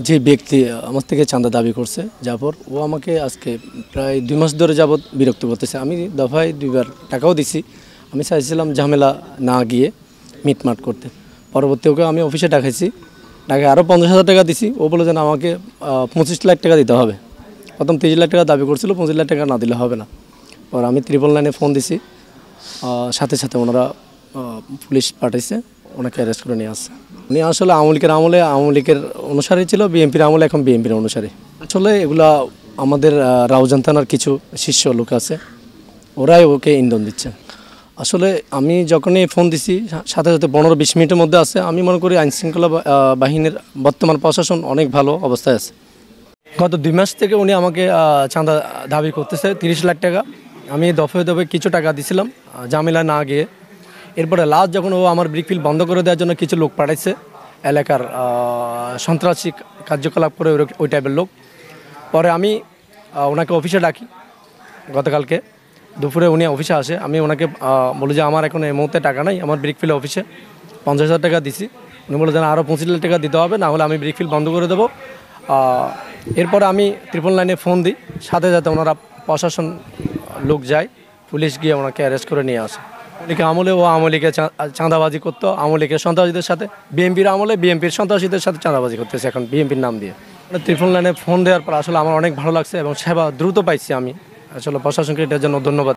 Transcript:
যে ব্যক্তি আমার থেকে চাঁদা দাবি করছে জাফর, ও আমাকে আজকে প্রায় 2 মাস ধরে যাবৎ বিরক্ত করতেছে। আমি দফায় 2বার টাকাও দিছি। আমি চাইছিলাম ঝামেলা না গিয়ে মিটমাট করতে। পরবর্তী ওকে আমি অফিসে ডাকাইছি, ডাকে আরও 50,000 টাকা দিছি। ও বলে যেন আমাকে 25 লাখ টাকা দিতে হবে। প্রথম 30 লাখ টাকা দাবি করছিল, 25 লাখ টাকা না দিলে হবে না। পর আমি 999 ফোন দিছি, সাথে সাথে ওনারা পুলিশ পাঠাইছে, ওনাকে অ্যারেস্ট করে নিয়ে আসছে। উনি আসলে আওয়ামী লীগের আমলে আওয়ামী লীগের অনুসারী ছিল, বিএনপির আমলে এখন বিএনপির অনুসারী। আসলে এগুলা আমাদের রাউজান থানার কিছু শীর্ষ লোক আছে, ওরাই ওকে ইন্ধন দিচ্ছে। আসলে আমি যখনই ফোন দিছি সাথে সাথে 15-20 মিনিটের মধ্যে আছে। আমি মনে করি আইনশৃঙ্খলা বাহিনীর বর্তমান প্রশাসন অনেক ভালো অবস্থায় আছে। গত 2 মাস থেকে উনি আমাকে চাঁদা দাবি করতেছে 30 লাখ টাকা। আমি দফায় দফায় কিছু টাকা দিছিলাম ঝামেলা না গিয়ে। এরপরে লাস্ট যখন ও আমার ব্রিকফিল্ড বন্ধ করে দেওয়ার জন্য কিছু লোক পাঠাইছে, এলাকার সন্ত্রাসী কার্যকলাপ করে ওই টাইপের লোক। পরে আমি ওনাকে অফিসে ডাকি গতকালকে দুপুরে। উনি অফিসে আসে, আমি ওনাকে বলি যে আমার এখন এই মুহূর্তে টাকা নাই, আমার ব্রিকফিল্ড অফিসে 50,000 টাকা দিছি। উনি বলে যেন আরও 25 লাখ টাকা দিতে হবে, না হলে আমি ব্রিকফিল্ড বন্ধ করে দেবো। এরপরে আমি 999 ফোন দিই, সাথে সাথে ওনারা প্রশাসন লোক যায়, পুলিশ গিয়ে ওনাকে অ্যারেস্ট করে নিয়ে আসে। উনিকে আমলে ও আওয়ামী লীগের চাঁদাবাজি করতো, আওয়ামী লীগের সন্ত্রাসীদের সাথে, বিএনপির আমলে বিএনপির সন্ত্রাসীদের সাথে চাঁদাবাজি করতেছে এখন বিএনপির নাম দিয়ে। 999 ফোন দেওয়ার পর আসলে আমার অনেক ভালো লাগছে এবং সেবা দ্রুত পাইছি আমি। আসলে প্রশাসনকে এটার জন্য ধন্যবাদ।